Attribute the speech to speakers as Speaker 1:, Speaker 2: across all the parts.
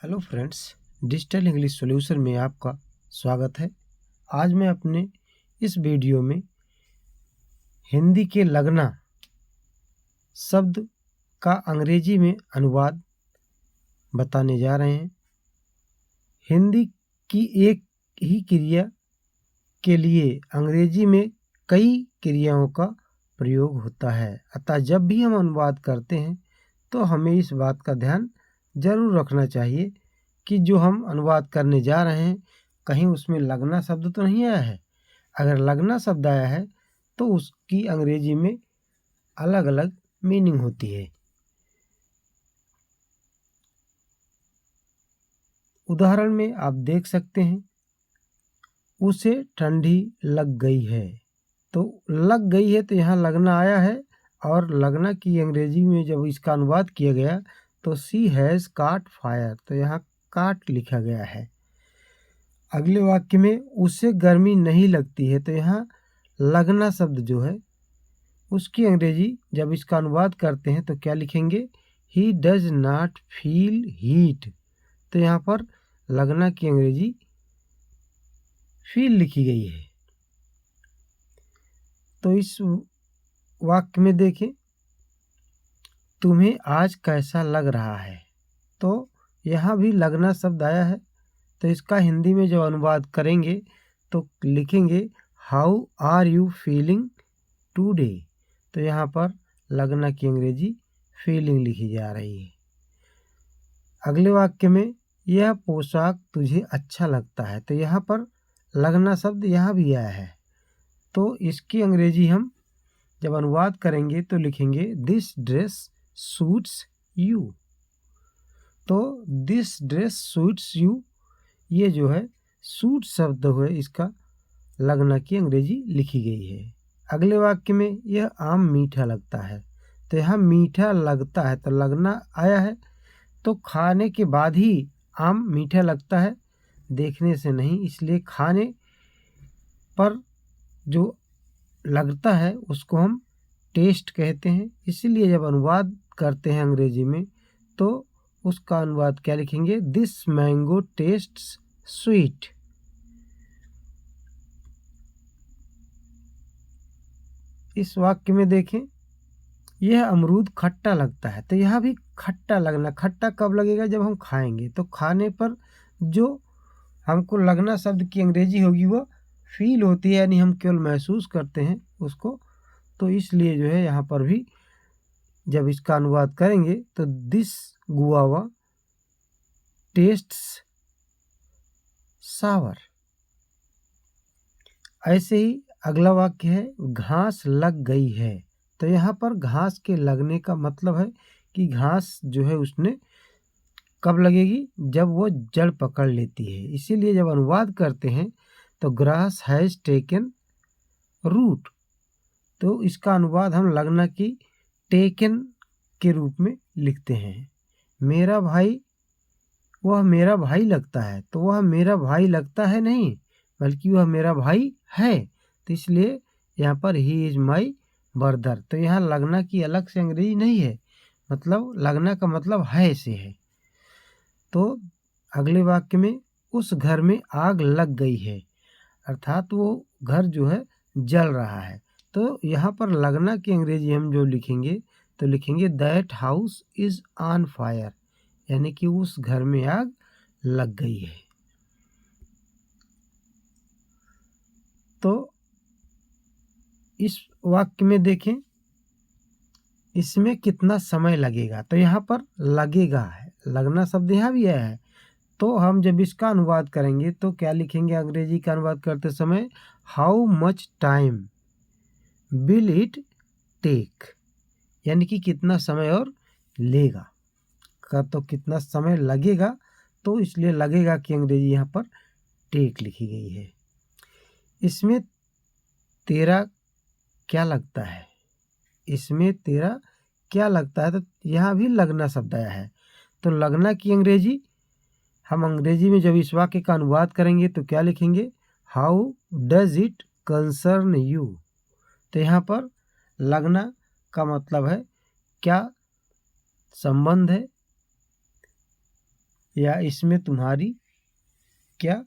Speaker 1: Hello friends, digital English solution में आपका स्वागत है। आज मैं अपने इस वीडियो में हिंदी के लगना शब्द का अंग्रेजी में अनुवाद बताने जा रहे हैं। हिंदी की एक ही क्रिया के लिए अंग्रेजी में कई क्रियाओं का प्रयोग होता है, अतः जब भी हम अनुवाद करते हैं तो हमें इस बात का ध्यान जरूर रखना चाहिए कि जो हम अनुवाद करने जा रहे हैं कहीं उसमें लगना शब्द तो नहीं आया है। अगर लगना शब्द आया है तो उसकी अंग्रेजी में अलग अलग मीनिंग होती है। उदाहरण में आप देख सकते हैं, उसे ठंडी लग गई है। तो लग गई है तो यहाँ लगना आया है, और लगना की अंग्रेजी में जब इसका अनुवाद किया गया तो सी हैज़ काट फायर, तो यहाँ काट लिखा गया है। अगले वाक्य में उसे गर्मी नहीं लगती है, तो यहाँ लगना शब्द जो है उसकी अंग्रेजी जब इसका अनुवाद करते हैं तो क्या लिखेंगे, he does not feel heat, तो यहाँ पर लगना की अंग्रेजी फील लिखी गई है। तो इस वाक्य में देखें, तुम्हें आज कैसा लग रहा है, तो यहाँ भी लगना शब्द आया है। तो इसका हिंदी में जब अनुवाद करेंगे तो लिखेंगे how are you feeling today, तो यहाँ पर लगना की अंग्रेजी फीलिंग लिखी जा रही है। अगले वाक्य में यह पोशाक तुझे अच्छा लगता है, तो यहाँ पर लगना शब्द यहाँ भी आया है। तो इसकी अंग्रेजी हम जब अनुवाद करेंगे तो लिखेंगे दिस ड्रेस सूट्स यू, तो दिस ड्रेस सूट्स यू, ये जो है सूट शब्द है इसका लगना की अंग्रेजी लिखी गई है। अगले वाक्य में यह आम मीठा लगता है, तो यहाँ मीठा लगता है तो लगना आया है। तो खाने के बाद ही आम मीठा लगता है, देखने से नहीं, इसलिए खाने पर जो लगता है उसको हम टेस्ट कहते हैं। इसीलिए जब अनुवाद करते हैं अंग्रेजी में तो उसका अनुवाद क्या लिखेंगे, दिस मैंगो टेस्ट्स स्वीट। इस वाक्य में देखें, यह अमरूद खट्टा लगता है, तो यहाँ भी खट्टा लगना, खट्टा कब लगेगा, जब हम खाएंगे। तो खाने पर जो हमको लगना शब्द की अंग्रेजी होगी वो फील होती है, यानी हम केवल महसूस करते हैं उसको। तो इसलिए जो है यहाँ पर भी जब इसका अनुवाद करेंगे तो दिस गुआवा टेस्ट्स सावर। ऐसे ही अगला वाक्य है घास लग गई है, तो यहाँ पर घास के लगने का मतलब है कि घास जो है उसने कब लगेगी, जब वो जड़ पकड़ लेती है। इसीलिए जब अनुवाद करते हैं तो ग्रास हैज़ टेकन रूट, तो इसका अनुवाद हम लगना की टेकन के रूप में लिखते हैं। मेरा भाई, वह मेरा भाई लगता है, तो वह मेरा भाई लगता है नहीं, बल्कि वह मेरा भाई है। तो इसलिए यहाँ पर ही इज माई ब्रदर, तो यहाँ लगना की अलग से अंग्रेजी नहीं है, मतलब लगना का मतलब है से है। तो अगले वाक्य में उस घर में आग लग गई है, अर्थात वो घर जो है जल रहा है। तो यहाँ पर लगना की अंग्रेजी हम जो लिखेंगे तो लिखेंगे that house is on fire, यानी कि उस घर में आग लग गई है। तो इस वाक्य में देखें, इसमें कितना समय लगेगा, तो यहाँ पर लगेगा है, लगना शब्द यहाँ भी आया है। तो हम जब इसका अनुवाद करेंगे तो क्या लिखेंगे, अंग्रेजी का अनुवाद करते समय how much time will it take, यानी कि कितना समय और लेगा का, तो कितना समय लगेगा, तो इसलिए लगेगा कि अंग्रेजी यहाँ पर टेक लिखी गई है। इसमें तेरा क्या लगता है, इसमें तेरा क्या लगता है, तो यहाँ भी लगना शब्द आया है। तो लगना की अंग्रेजी हम अंग्रेजी में जब इस वाक्य का अनुवाद करेंगे तो क्या लिखेंगे, how does it concern you, तो यहाँ पर लगना का मतलब है क्या संबंध है, या इसमें तुम्हारी क्या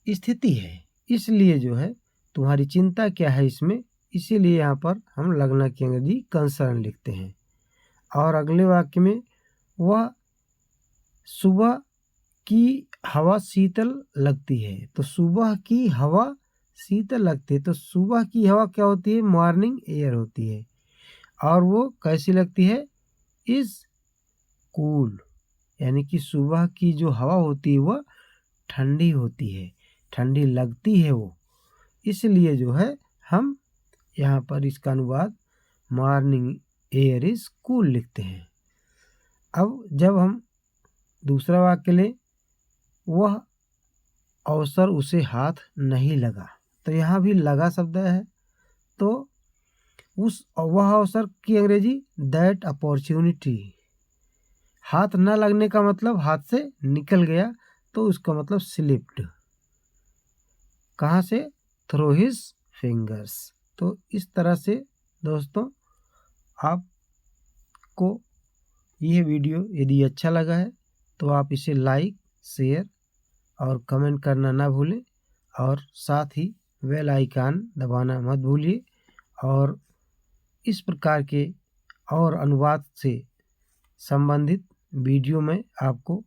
Speaker 1: स्थिति है, इसलिए जो है तुम्हारी चिंता क्या है इसमें, इसीलिए यहाँ पर हम लगना की अंग्रेजी कंसर्न लिखते हैं। और अगले वाक्य में वह सुबह की हवा शीतल लगती है, तो सुबह की हवा शीतल लगती है, तो सुबह की हवा क्या होती है, मॉर्निंग एयर होती है। और वो कैसी लगती है, इज कूल, यानी कि सुबह की जो हवा होती है वह ठंडी होती है, ठंडी लगती है वो, इसलिए जो है हम यहाँ पर इसका अनुवाद मॉर्निंग एयर इज कूल लिखते हैं। अब जब हम दूसरा वाक्य लें, वह अवसर उसे हाथ नहीं लगा, तो यहाँ भी लगा शब्द है, तो वह अवसर की अंग्रेजी दैट अपॉर्चुनिटी, हाथ न लगने का मतलब हाथ से निकल गया, तो उसका मतलब स्लिप्ड, कहाँ से, थ्रू हिज फिंगर्स। तो इस तरह से दोस्तों आपको यह वीडियो यदि अच्छा लगा है तो आप इसे लाइक, शेयर और कमेंट करना ना भूलें, और साथ ही बेल आइकन दबाना मत भूलिए। और इस प्रकार के और अनुवाद से संबंधित वीडियो में आपको